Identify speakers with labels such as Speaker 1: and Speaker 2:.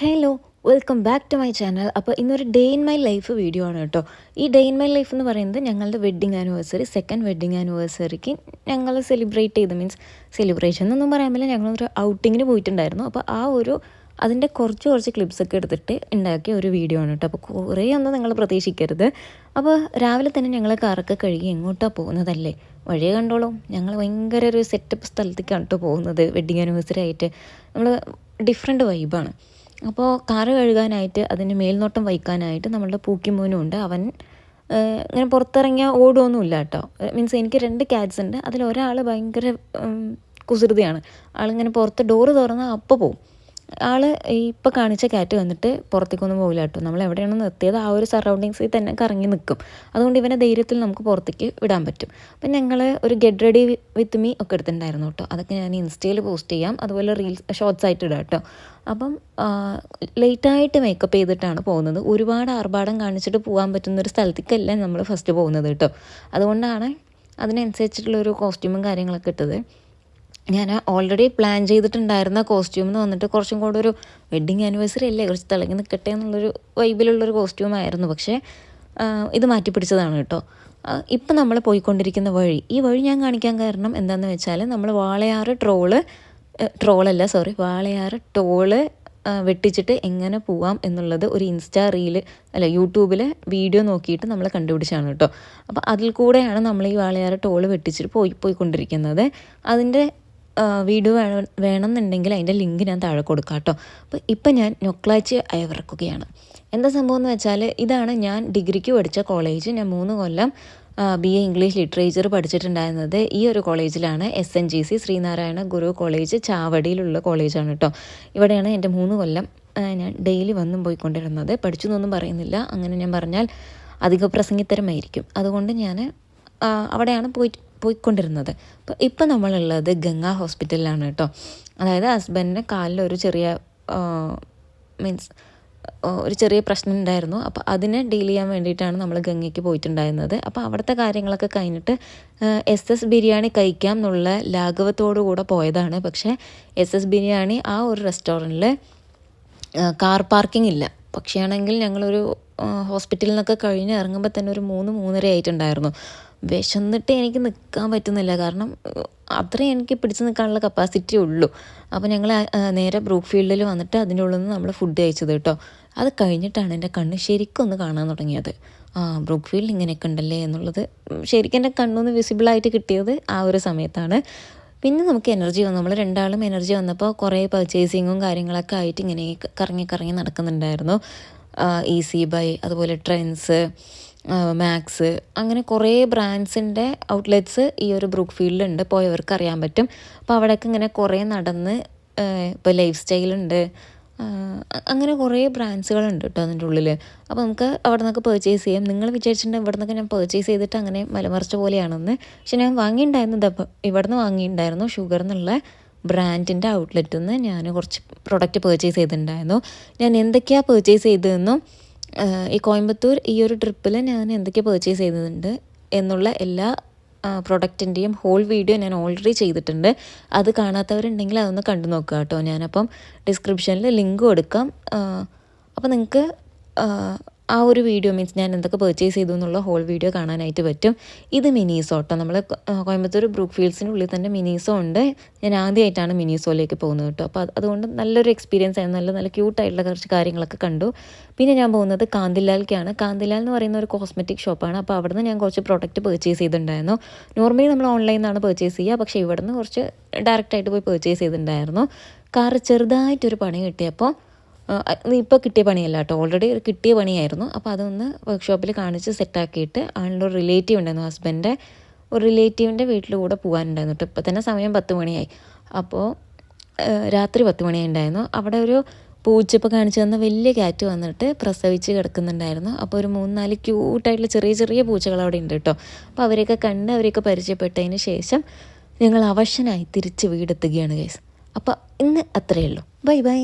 Speaker 1: Hello, welcome back to my channel. അപ്പോൾ ഇന്നൊരു day in my life video ആണ് കേട്ടോ. ഈ ഡേ ഇൻ മൈ ലൈഫ് എന്ന് പറയുന്നത് ഞങ്ങളുടെ വെഡ്ഡിങ് ആനിവേഴ്സറി, സെക്കൻഡ് വെഡ്ഡിങ് ആനിവേഴ്സറിക്ക് ഞങ്ങൾ സെലിബ്രേറ്റ് ചെയ്ത്, മീൻസ് സെലിബ്രേഷൻ എന്നൊന്നും പറയാൻ പറ്റില്ല, ഞങ്ങളൊരു ഔട്ടിങ്ങിന് പോയിട്ടുണ്ടായിരുന്നു. അപ്പോൾ അതിൻ്റെ കുറച്ച് ക്ലിപ്സൊക്കെ എടുത്തിട്ട് ഉണ്ടാക്കിയ ഒരു വീഡിയോ ആണ് കേട്ടോ. അപ്പോൾ കുറേ ഒന്നും നിങ്ങൾ പ്രതീക്ഷിക്കരുത്. അപ്പോൾ രാവിലെ തന്നെ ഞങ്ങൾ കാറൊക്കെ കഴുകി എങ്ങോട്ടാണ് പോകുന്നതല്ലേ, വഴിയെ കണ്ടോളൂ. ഞങ്ങൾ ഭയങ്കര ഒരു സെറ്റപ്പ് സ്ഥലത്തേക്കാണ് കേട്ടോ പോകുന്നത്. വെഡ്ഡിങ് ആനിവേഴ്സറി ആയിട്ട് നമ്മൾ ഡിഫറെൻറ്റ് വൈബാണ്. അപ്പോൾ കാറ് കഴുകാനായിട്ട്, അതിന് മേൽനോട്ടം വഹിക്കാനായിട്ട് നമ്മളുടെ പൂക്കിമോനും ഉണ്ട്. അവൻ ഇങ്ങനെ പുറത്തിറങ്ങിയാൽ ഓടുമൊന്നുമില്ല കേട്ടോ. മീൻസ് എനിക്ക് 2 ക്യാറ്റ്സ് ഉണ്ട്. അതിലൊരാൾ ഭയങ്കര കുസൃതിയാണ്. ആളിങ്ങനെ പുറത്ത് ഡോറ് തുറന്നാൽ അപ്പോൾ പോവും. ആൾ ഇപ്പോൾ കാണിച്ച ക്യാറ്റ് വന്നിട്ട് പുറത്തേക്കൊന്നും പോകില്ല കേട്ടോ. നമ്മൾ എവിടെയാണ് നിർത്തിയത് ആ ഒരു സറൗണ്ടിങ്സിൽ തന്നെ കറങ്ങി നിൽക്കും. അതുകൊണ്ട് ഇവനെ ധൈര്യത്തിൽ നമുക്ക് പുറത്തേക്ക് വിടാൻ പറ്റും. അപ്പം ഞങ്ങൾ ഒരു ഗെറ്റ് റെഡി വിത്ത് മീ ഒക്കെ എടുത്തിട്ടുണ്ടായിരുന്നു കേട്ടോ. അതൊക്കെ ഞാൻ ഇൻസ്റ്റയിൽ പോസ്റ്റ് ചെയ്യാം, അതുപോലെ ഷോർട്സ് ആയിട്ട് ഇടാം കേട്ടോ. അപ്പം ലേറ്റായിട്ട് മേക്കപ്പ് ചെയ്തിട്ടാണ് പോകുന്നത്. ഒരുപാട് ആർഭാടം കാണിച്ചിട്ട് പോകാൻ പറ്റുന്നൊരു സ്ഥലത്തേക്കല്ല നമ്മൾ ഫസ്റ്റ് പോകുന്നത് കേട്ടോ. അതുകൊണ്ടാണ് അതിനനുസരിച്ചിട്ടുള്ളൊരു കോസ്റ്റ്യൂമും കാര്യങ്ങളൊക്കെ ഇട്ടത്. ഞാൻ ഓൾറെഡി പ്ലാൻ ചെയ്തിട്ടുണ്ടായിരുന്ന കോസ്റ്റ്യൂമെന്ന് വന്നിട്ട് കുറച്ചും കൂടെ ഒരു വെഡ്ഡിങ് ആനിവേഴ്സറി അല്ലേ, കുറച്ച് തിളങ്ങി നിൽക്കട്ടെ എന്നുള്ളൊരു വൈബിലുള്ളൊരു കോസ്റ്റ്യൂമായിരുന്നു. പക്ഷേ ഇത് മാറ്റിപ്പിടിച്ചതാണ് കേട്ടോ. ഇപ്പം നമ്മൾ പോയിക്കൊണ്ടിരിക്കുന്ന ഈ വഴി ഞാൻ കാണിക്കാൻ കാരണം എന്താണെന്ന് വെച്ചാൽ, നമ്മൾ വാളയാറ് ടോള് വെട്ടിച്ചിട്ട് എങ്ങനെ പോവാം എന്നുള്ളത് ഒരു യൂട്യൂബിൽ വീഡിയോ നോക്കിയിട്ട് നമ്മൾ കണ്ടുപിടിച്ചാണ് കേട്ടോ. അപ്പോൾ അതിൽ കൂടെയാണ് നമ്മൾ ഈ വാളയാറ് ടോള് വെട്ടിച്ചിട്ട് പോയിക്കൊണ്ടിരിക്കുന്നത്. അതിൻ്റെ വീഡിയോ വേണമെന്നുണ്ടെങ്കിൽ അതിൻ്റെ ലിങ്ക് ഞാൻ താഴെ കൊടുക്കാം കേട്ടോ. അപ്പോൾ ഇപ്പം ഞാൻ നൊക്ലാച്ചി അയവിറക്കുകയാണ്. എന്താ സംഭവം എന്ന് വെച്ചാൽ, ഇതാണ് ഞാൻ ഡിഗ്രിക്ക് പഠിച്ച കോളേജ്. ഞാൻ 3 കൊല്ലം BA ഇംഗ്ലീഷ് ലിറ്ററേച്ചർ പഠിച്ചിട്ടുണ്ടായിരുന്നത് ഈ ഒരു കോളേജിലാണ്. SNGC ശ്രീനാരായണ ഗുരു കോളേജ്, ചാവടിയിലുള്ള കോളേജാണ് കേട്ടോ. ഇവിടെയാണ് എൻ്റെ 3 കൊല്ലം ഞാൻ ഡെയിലി വന്നും പോയിക്കൊണ്ടിരുന്നത്. പഠിച്ചു എന്നൊന്നും പറയുന്നില്ല, അങ്ങനെ ഞാൻ പറഞ്ഞാൽ അധിക പ്രസംഗിത്തരമായിരിക്കും. അതുകൊണ്ട് ഞാൻ അവിടെയാണ് പോയിക്കൊണ്ടിരുന്നത്. അപ്പോൾ ഇപ്പം നമ്മളുള്ളത് ഗംഗാ ഹോസ്പിറ്റലിലാണ് കേട്ടോ. അതായത് ഹസ്ബൻഡിൻ്റെ കാലിലൊരു ഒരു ചെറിയ പ്രശ്നം ഉണ്ടായിരുന്നു. അപ്പോൾ അതിനെ ഡീൽ ചെയ്യാൻ വേണ്ടിയിട്ടാണ് നമ്മൾ ഗംഗയ്ക്ക് പോയിട്ടുണ്ടായിരുന്നത്. അപ്പോൾ അവിടുത്തെ കാര്യങ്ങളൊക്കെ കഴിഞ്ഞിട്ട് SS ബിരിയാണി കഴിക്കാം എന്നുള്ള ലാഘവത്തോടു കൂടെ പോയതാണ്. പക്ഷേ SS ബിരിയാണി ആ ഒരു റെസ്റ്റോറൻറ്റിൽ കാർ പാർക്കിംഗ് ഇല്ല. പക്ഷേയാണെങ്കിൽ ഞങ്ങളൊരു ഹോസ്പിറ്റലിൽ നിന്നൊക്കെ കഴിഞ്ഞ് ഇറങ്ങുമ്പോൾ തന്നെ ഒരു 3-3:30 ആയിട്ടുണ്ടായിരുന്നു. വിശന്നിട്ട് എനിക്ക് നിൽക്കാൻ പറ്റുന്നില്ല, കാരണം അത്രയും എനിക്ക് പിടിച്ച് നിൽക്കാനുള്ള കപ്പാസിറ്റി ഉള്ളൂ. അപ്പോൾ ഞങ്ങൾ നേരെ ബ്രൂക്ക്ഫീൽഡിൽ വന്നിട്ട് അതിൻ്റെ ഉള്ളിൽ നിന്ന് നമ്മൾ ഫുഡ് കഴിച്ചത് കേട്ടോ. അത് കഴിഞ്ഞിട്ടാണ് എൻ്റെ കണ്ണ് ശരിക്കും ഒന്ന് കാണാൻ തുടങ്ങിയത്. ബ്രൂക്ക്ഫീൽഡ് ഇങ്ങനെയൊക്കെ ഉണ്ടല്ലേ എന്നുള്ളത് ശരിക്കും എൻ്റെ കണ്ണൊന്ന് വിസിബിളായിട്ട് കിട്ടിയത് ആ ഒരു സമയത്താണ്. പിന്നെ നമുക്ക് എനർജി വന്നു. നമ്മൾ രണ്ടാളും എനർജി വന്നപ്പോൾ കുറേ പർച്ചേസിങ്ങും കാര്യങ്ങളൊക്കെ ആയിട്ട് ഇങ്ങനെ കറങ്ങി നടക്കുന്നുണ്ടായിരുന്നു. ഈസി ബൈ, അതുപോലെ ട്രെൻഡ്സ്, മാക്സ്, അങ്ങനെ കുറേ ബ്രാൻഡ്സിൻ്റെ ഔട്ട്ലെറ്റ്സ് ഈ ഒരു ബ്രൂക്ക്ഫീൽഡിലുണ്ട്. പോയവർക്ക് അറിയാൻ പറ്റും. അപ്പോൾ അവിടെയൊക്കെ ഇങ്ങനെ കുറേ നടന്ന്, ഇപ്പോൾ ലൈഫ് സ്റ്റൈലുണ്ട്, അങ്ങനെ കുറേ ബ്രാൻഡ്സുകളുണ്ട് കേട്ടോ അതിൻ്റെ ഉള്ളിൽ. അപ്പോൾ നമുക്ക് അവിടെ നിന്നൊക്കെ പർച്ചേസ് ചെയ്യാം. നിങ്ങൾ വിചാരിച്ചിട്ടുണ്ടെങ്കിൽ ഇവിടെ നിന്നൊക്കെ ഞാൻ പർച്ചേസ് ചെയ്തിട്ട് അങ്ങനെ മലമറിച്ച പോലെയാണെന്ന്. പക്ഷെ ഞാൻ ഇവിടെ നിന്ന് വാങ്ങിയിട്ടുണ്ടായിരുന്നു. ഷുഗർ എന്നുള്ള ബ്രാൻഡിൻ്റെ ഔട്ട്ലെറ്റിൽ നിന്ന് ഞാൻ കുറച്ച് പ്രൊഡക്റ്റ് പർച്ചേസ് ചെയ്തിട്ടുണ്ടായിരുന്നു. ഞാൻ എന്തൊക്കെയാണ് പർച്ചേസ് ചെയ്തതെന്നും ഈ കോയമ്പത്തൂർ ഈ ഒരു ട്രിപ്പിൽ ഞാൻ എന്തൊക്കെ പർച്ചേസ് ചെയ്തിട്ടുണ്ട് എന്നുള്ള എല്ലാ പ്രൊഡക്റ്റിൻ്റെയും ഹോൾ വീഡിയോ ഞാൻ ഓൾറെഡി ചെയ്തിട്ടുണ്ട്. അത് കാണാത്തവരുണ്ടെങ്കിൽ അതൊന്ന് കണ്ടു നോക്കുക കേട്ടോ. ഞാനപ്പം ഡിസ്ക്രിപ്ഷനിൽ ലിങ്ക് കൊടുക്കാം. അപ്പോൾ നിങ്ങൾക്ക് ആ ഒരു വീഡിയോ, മീൻസ് ഞാൻ എന്തൊക്കെ പർച്ചേസ് ചെയ്തു എന്നുള്ള ഹോൾ വീഡിയോ കാണാനായിട്ട് പറ്റും. ഇത് മിനീസോ കേട്ടോ. നമ്മൾ കോയമ്പത്തൂർ ബ്രൂക്ക്ഫീൽഡ്സിൻ്റെ ഉള്ളിൽ തന്നെ മിനീസോ ഉണ്ട്. ഞാൻ ആദ്യമായിട്ടാണ് മിനീസോയിലേക്ക് പോകുന്നത് കേട്ടോ. അപ്പോൾ അതുകൊണ്ട് നല്ലൊരു എക്സ്പീരിയൻസ് ആയിരുന്നു. നല്ല ക്യൂട്ടായിട്ടുള്ള കുറച്ച് കാര്യങ്ങളൊക്കെ കണ്ടു. പിന്നെ ഞാൻ പോകുന്നത് കാന്തിലാലിലേക്കാണ്. കാന്തിലാൽ എന്ന് പറയുന്ന ഒരു കോസ്മെറ്റിക് ഷോപ്പാണ്. അപ്പോൾ അവിടെ നിന്ന് ഞാൻ കുറച്ച് പ്രോഡക്റ്റ് പർച്ചേസ് ചെയ്തിട്ടുണ്ടായിരുന്നു. നോർമലി നമ്മൾ ഓൺലൈനിൽ നിന്നാണ് പർച്ചേസ് ചെയ്യുക, പക്ഷേ ഇവിടെ നിന്ന് കുറച്ച് ഡയറക്റ്റായിട്ട് പോയി പർച്ചേസ് ചെയ്തിട്ടുണ്ടായിരുന്നു. കാറ് ചെറുതായിട്ടൊരു പണി കിട്ടിയപ്പോൾ, ഇപ്പോൾ കിട്ടിയ പണിയല്ല കേട്ടോ, ഓൾറെഡി കിട്ടിയ പണിയായിരുന്നു. അപ്പോൾ അതൊന്ന് വർക്ക്ഷോപ്പിൽ കാണിച്ച് സെറ്റാക്കിയിട്ട് ആളുടെ ഒരു റിലേറ്റീവ് ഉണ്ടായിരുന്നു, ഹസ്ബൻഡിൻ്റെ ഒരു റിലേറ്റീവിൻ്റെ വീട്ടിലൂടെ പോകാനുണ്ടായിരുന്നു കേട്ടോ. ഇപ്പോൾ തന്നെ സമയം 10 മണിയായി. അപ്പോൾ രാത്രി 10 മണിയായി ഉണ്ടായിരുന്നു. അവിടെ ഒരു പൂച്ചപ്പോൾ കാണിച്ചു തന്ന വലിയ ക്യാറ്റ് വന്നിട്ട് പ്രസവിച്ച് കിടക്കുന്നുണ്ടായിരുന്നു. അപ്പോൾ ഒരു 3-4 ക്യൂട്ടായിട്ടുള്ള ചെറിയ പൂച്ചകൾ അവിടെ ഉണ്ട് കേട്ടോ. അപ്പോൾ അവരെയൊക്കെ പരിചയപ്പെട്ടതിന് ശേഷം ഞങ്ങൾ അവശനായി തിരിച്ച് വീടെത്തുകയാണ് ഗൈസ്. അപ്പോൾ ഇന്ന് അത്രയേ ഉള്ളൂ. ബൈ.